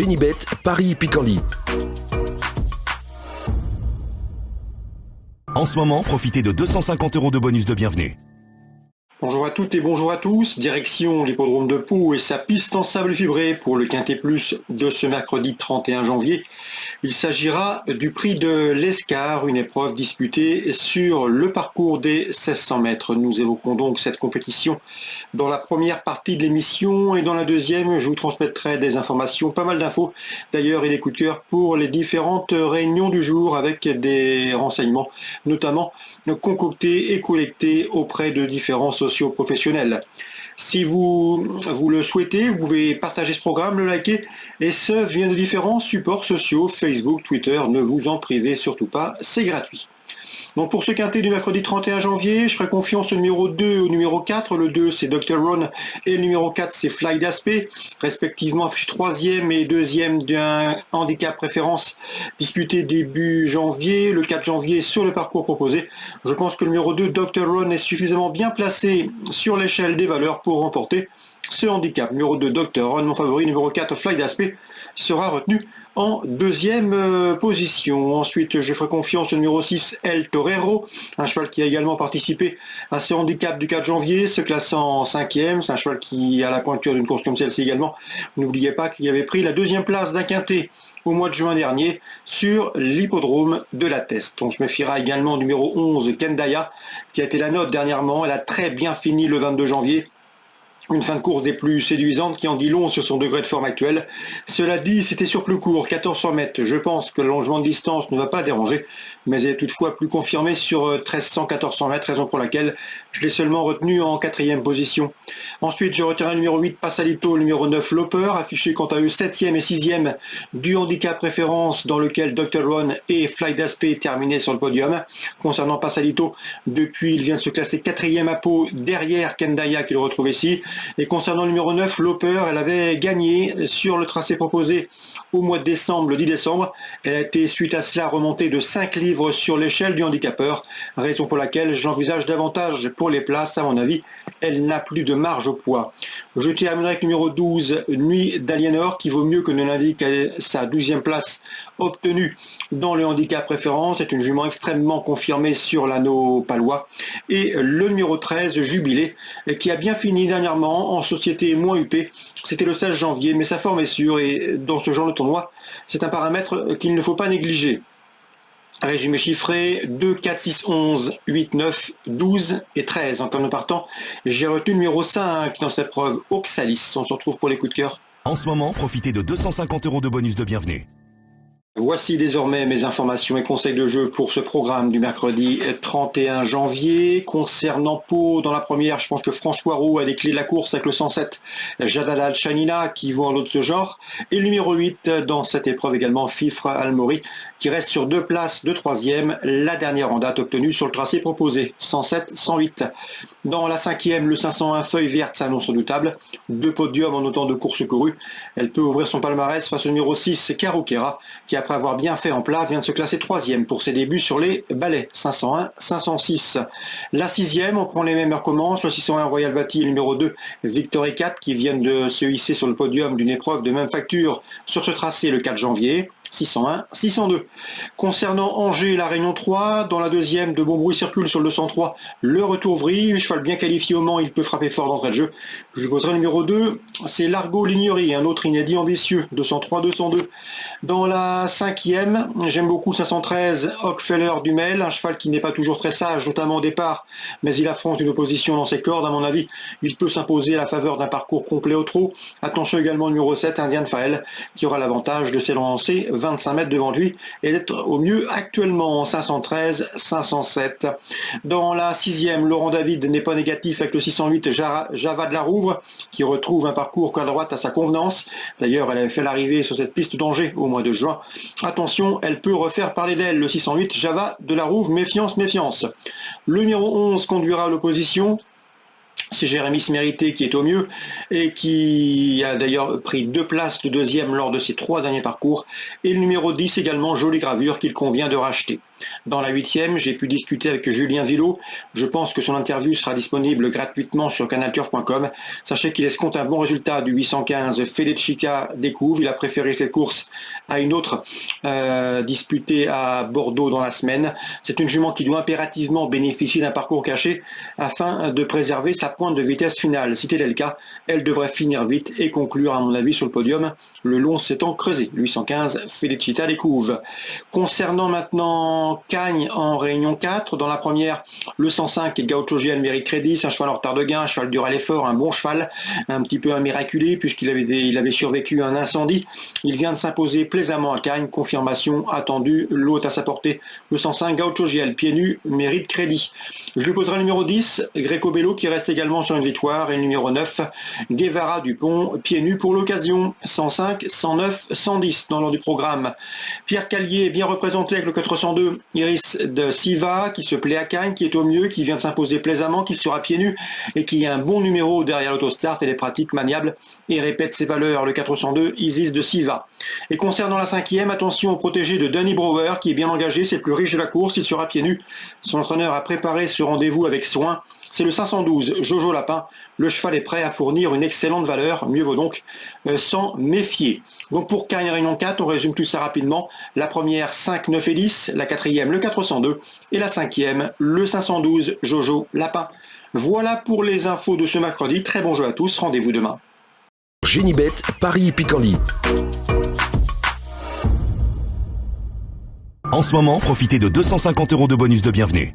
Génibet, Paris-Picardie. En ce moment, profitez de 250 € de bonus de bienvenue. Bonjour à toutes et bonjour à tous, direction l'hippodrome de Pau et sa piste en sable fibré pour le Quintet Plus de ce mercredi 31 janvier. Il s'agira du prix de l'Escar, une épreuve disputée sur le parcours des 1600 mètres. Nous évoquerons donc cette compétition dans la première partie de l'émission et dans la deuxième, je vous transmettrai des informations, pas mal d'infos d'ailleurs et des coups de cœur pour les différentes réunions du jour avec des renseignements notamment concoctés et collectés auprès de différents socio-professionnels. Si vous le souhaitez, vous pouvez partager ce programme, le liker, et ce via de différents supports sociaux, Facebook, Twitter, ne vous en privez surtout pas, c'est gratuit. Donc pour ce quintet du mercredi 31 janvier, je ferai confiance au numéro 2 et au numéro 4. Le 2 c'est Dr Ron et le numéro 4 c'est Fly d'Aspect, respectivement 3e et 2e d'un handicap préférence disputé début janvier, le 4 janvier sur le parcours proposé. Je pense que le numéro 2 Dr Ron est suffisamment bien placé sur l'échelle des valeurs pour remporter ce handicap. Numéro 2 Dr Ron, mon favori, numéro 4 Fly d'Aspect sera retenu en deuxième position. Ensuite, je ferai confiance au numéro 6, El Torero, un cheval qui a également participé à ce handicap du 4 janvier, se classant en 5e. C'est un cheval qui a la pointure d'une course comme celle-ci également. N'oubliez pas qu'il avait pris la deuxième place d'un quintet au mois de juin dernier sur l'hippodrome de la Teste. On se méfiera également du numéro 11, Kendaya, qui a été la note dernièrement. Elle a très bien fini le 22 janvier. Une fin de course des plus séduisantes qui en dit long sur son degré de forme actuel. Cela dit, c'était sur plus court, 1400 mètres. Je pense que le longement de distance ne va pas déranger, mais elle est toutefois plus confirmée sur 1300-1400 mètres, raison pour laquelle je l'ai seulement retenu en 4e position. Ensuite, je retiens le numéro 8, Passalito, le numéro 9, Loper, affiché quant à eux 7e et 6e du handicap préférence dans lequel Dr Ron et Fly d'Aspect terminaient sur le podium. Concernant Passalito, depuis, il vient de se classer 4e à Pau derrière Kendaya qu'il retrouve ici. Et concernant le numéro 9, Loper, elle avait gagné sur le tracé proposé au mois de décembre, le 10 décembre. Elle a été suite à cela remontée de 5 livres sur l'échelle du handicapeur, raison pour laquelle je l'envisage davantage pour les places. À mon avis, elle n'a plus de marge au poids. Je terminerai avec le numéro 12, Nuit d'Aliénor, qui vaut mieux que ne l'indique sa 12e place obtenue dans le handicap préférence. C'est une jument extrêmement confirmée sur l'anneau palois. Et le numéro 13, Jubilé, qui a bien fini dernièrement en société moins huppée. C'était le 16 janvier, mais sa forme est sûre et dans ce genre de tournoi, c'est un paramètre qu'il ne faut pas négliger. Résumé chiffré, 2, 4, 6, 11, 8, 9, 12 et 13. En termes de partant, j'ai retenu le numéro 5 dans cette preuve, Oxalis. On se retrouve pour les coups de cœur. En ce moment, profitez de 250 € de bonus de bienvenue. Voici désormais mes informations et conseils de jeu pour ce programme du mercredi 31 janvier. Concernant Pau, dans la première, je pense que François Roux a des clés de la course avec le 107 Jadalal Chanina qui vaut un lot de ce genre. Et le numéro 8 dans cette épreuve également, Fifre Almori, qui reste sur 2 places de 3e, la dernière en date obtenue sur le tracé proposé, 107-108. Dans la 5e, le 501 Feuille Verte s'annonce redoutable, 2 podiums en autant de courses courues. Elle peut ouvrir son palmarès face au numéro 6, Karoukera, qui après avoir bien fait en plat, vient de se classer 3e pour ses débuts sur les balais, 501-506. La 6e, on prend les mêmes heures commence, le 601 Royal Vati et le numéro 2, Victory 4, qui viennent de se hisser sur le podium d'une épreuve de même facture sur ce tracé le 4 janvier. 601, 602. Concernant Angers, la Réunion 3, dans la deuxième, de bon bruit circule sur le 203, le retour vrille, cheval bien qualifié au Mans, il peut frapper fort d'entrée de jeu. Je lui poserai le numéro 2, c'est Largo Lignerie, un autre inédit ambitieux, 203, 202. Dans la 5e, j'aime beaucoup 513, Hockfeller Dumel, un cheval qui n'est pas toujours très sage, notamment au départ, mais il affronte une opposition dans ses cordes, à mon avis, il peut s'imposer à la faveur d'un parcours complet au trot. Attention également au numéro 7, Indian Fael, qui aura l'avantage de s'élancer 25 mètres devant lui et d'être au mieux actuellement en 513, 507. Dans la 6e, Laurent David n'est pas négatif avec le 608 Java de la Rouvre qui retrouve un parcours à droite à sa convenance. D'ailleurs, elle avait fait l'arrivée sur cette piste d'Angers au mois de juin. Attention, elle peut refaire parler d'elle. Le 608 Java de la Rouvre, méfiance, méfiance. Le numéro 11 conduira à l'opposition. C'est Jérémy Smérité qui est au mieux et qui a d'ailleurs pris 2 places de 2e lors de ses 3 derniers parcours. Et le numéro 10 également, Jolie Gravure qu'il convient de racheter. Dans la 8e, j'ai pu discuter avec Julien Villot. Je pense que son interview sera disponible gratuitement sur canalturf.com. Sachez qu'il escompte un bon résultat du 815 Felicita Découvre. Il a préféré cette course à une autre disputée à Bordeaux dans la semaine. C'est une jument qui doit impérativement bénéficier d'un parcours caché afin de préserver sa pointe de vitesse finale. Si tel est le cas, elle devrait finir vite et conclure, à mon avis, sur le podium, le long s'étant creusé. 815 Felicita Découvre. Concernant maintenant Cagnes en Réunion 4, dans la première, le 105 Gaucho GL mérite crédit, c'est un cheval en retard de gain, un cheval dur à l'effort, un bon cheval, un petit peu un miraculé puisqu'il avait survécu à un incendie. Il vient de s'imposer plaisamment à Cagnes, confirmation attendue, l'hôte à sa portée, le 105 Gaucho GL, pieds nus, mérite crédit. Je lui poserai le numéro 10, Greco Bello qui reste également sur une victoire, et le numéro 9, Guevara Dupont, pieds nus pour l'occasion, 105, 109, 110 dans l'ordre du programme. Pierre Callier bien représenté avec le 402, Iris de Siva qui se plaît à Cagnes, qui est au mieux, qui vient de s'imposer plaisamment, qui sera pieds nus et qui a un bon numéro derrière l'autostart et les pratiques maniables et répète ses valeurs, le 402, Isis de Siva. Et concernant la 5e, attention au protégé de Danny Brower qui est bien engagé, c'est le plus riche de la course, il sera pieds nus. Son entraîneur a préparé ce rendez-vous avec soin. C'est le 512, Jojo Lapin. Le cheval est prêt à fournir une excellente valeur, mieux vaut donc s'en méfier. Donc pour Cagnes Réunion 4, on résume tout ça rapidement. La première, 5, 9 et 10. La 4e, le 402. Et la 5e, le 512, Jojo Lapin. Voilà pour les infos de ce mercredi. Très bon jeu à tous. Rendez-vous demain. Génibet, Paris Picardie. En ce moment, profitez de 250 € de bonus de bienvenue.